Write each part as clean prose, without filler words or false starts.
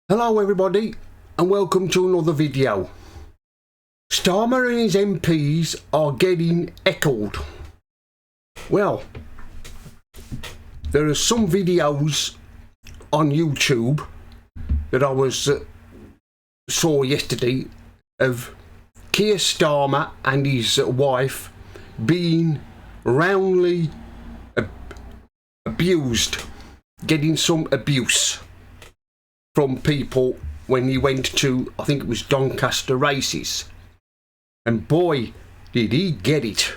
Hello everybody and welcome to another video. Starmer and his MPs are getting heckled. Well, there are some videos on YouTube that I saw yesterday of Keir Starmer and his wife being roundly abused, getting some abuse from people when he went to, I think it was Doncaster races. And boy, did he get it.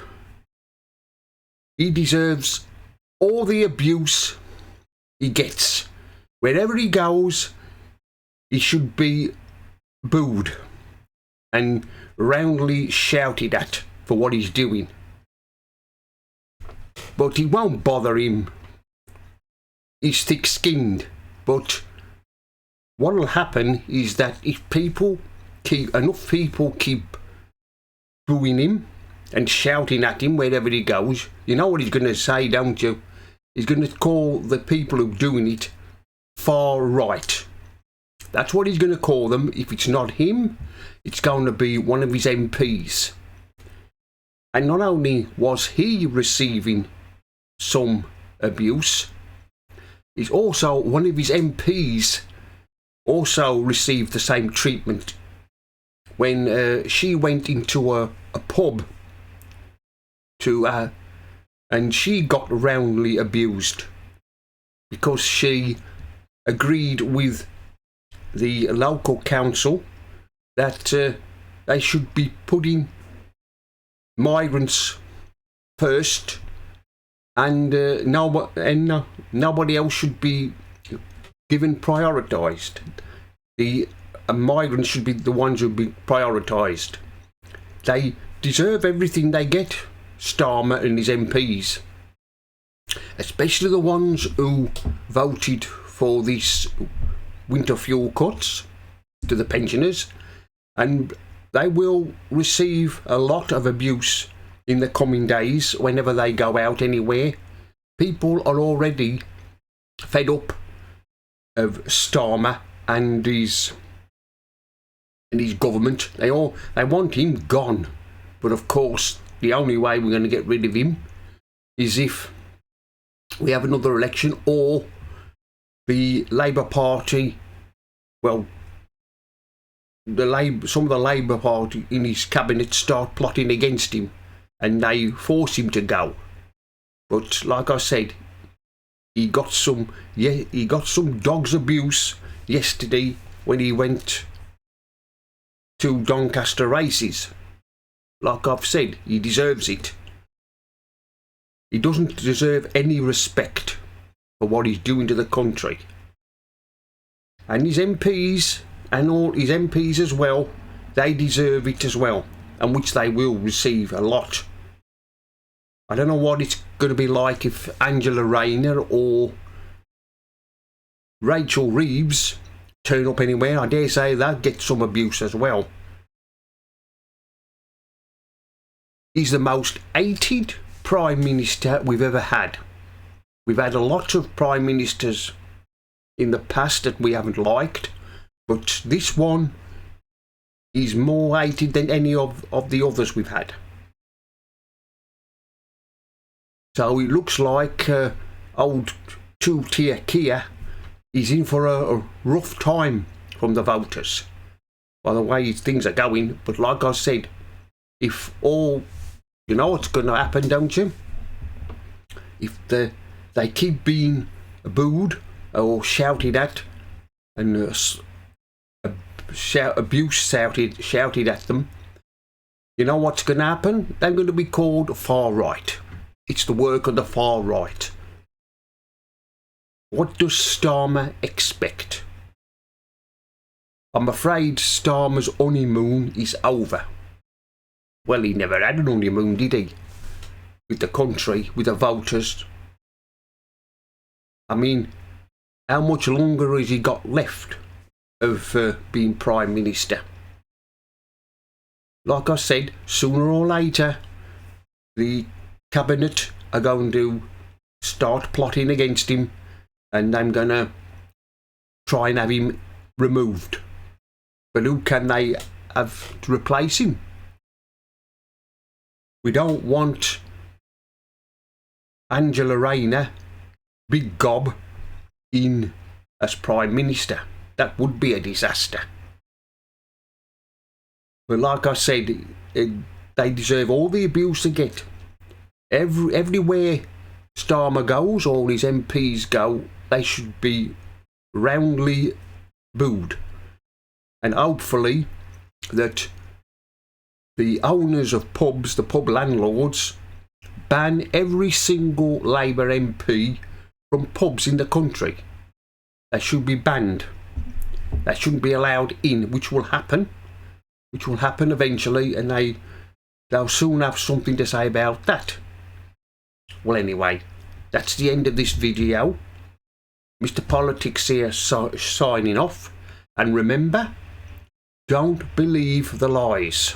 He deserves all the abuse he gets. Wherever he goes, he should be booed and roundly shouted at for what he's doing. But he won't bother him. He's thick-skinned, but what will happen is that if enough people keep booing him and shouting at him wherever he goes, you know what he's going to say, don't you? He's going to call the people who are doing it far right. That's what he's going to call them. If it's not him, it's going to be one of his MPs. And not only was he receiving some abuse, it's also one of his MPs also received the same treatment when she went into a pub and she got roundly abused because she agreed with the local council that they should be putting migrants first and nobody else should be given prioritised. The migrants should be the ones who be prioritised. They deserve everything they get, Starmer and his MPs, especially the ones who voted for these winter fuel cuts to the pensioners, and they will receive a lot of abuse in the coming days whenever they go out anywhere. People are already fed up of Starmer and his government. They want him gone. But of course, the only way we're going to get rid of him is if we have another election or the Labour Party, well, some of the Labour Party in his cabinet start plotting against him and they force him to go. But like I said, he got some dog's abuse yesterday when he went to Doncaster races. Like I've said, he deserves it. He doesn't deserve any respect for what he's doing to the country. And his MPs, and all his MPs as well, they deserve it as well, and which they will receive a lot. I don't know what it's going to be like if Angela Rayner or Rachel Reeves turn up anywhere. I dare say they'll get some abuse as well. He's the most hated Prime Minister we've ever had. We've had a lot of Prime Ministers in the past that we haven't liked, but this one is more hated than any of the others we've had. So it looks like old two-tier Keir is in for a rough time from the voters, by the way things are going. But like I said, if all, you know what's going to happen, don't you? If they keep being booed or shouted at and abuse shouted at them, you know what's going to happen? They're going to be called far right. It's the work of the far right. What does Starmer expect? I'm afraid Starmer's honeymoon is over. Well, he never had an honeymoon, did he? With the country, with the voters. I mean, how much longer has he got left of being Prime Minister? Like I said, sooner or later, the Cabinet are going to start plotting against him, and I'm going to try and have him removed. But who can they have to replace him? We don't want Angela Rayner, big gob, in as Prime Minister. That would be a disaster. But like I said, they deserve all the abuse they get. Everywhere Starmer goes, all his MPs go, they should be roundly booed. And hopefully that the owners of pubs, the pub landlords, ban every single Labour MP from pubs in the country. They should be banned. They shouldn't be allowed in, which will happen eventually, and they'll soon have something to say about that. Well, anyway, that's the end of this video. Mr. Politics here signing off, and remember, don't believe the lies.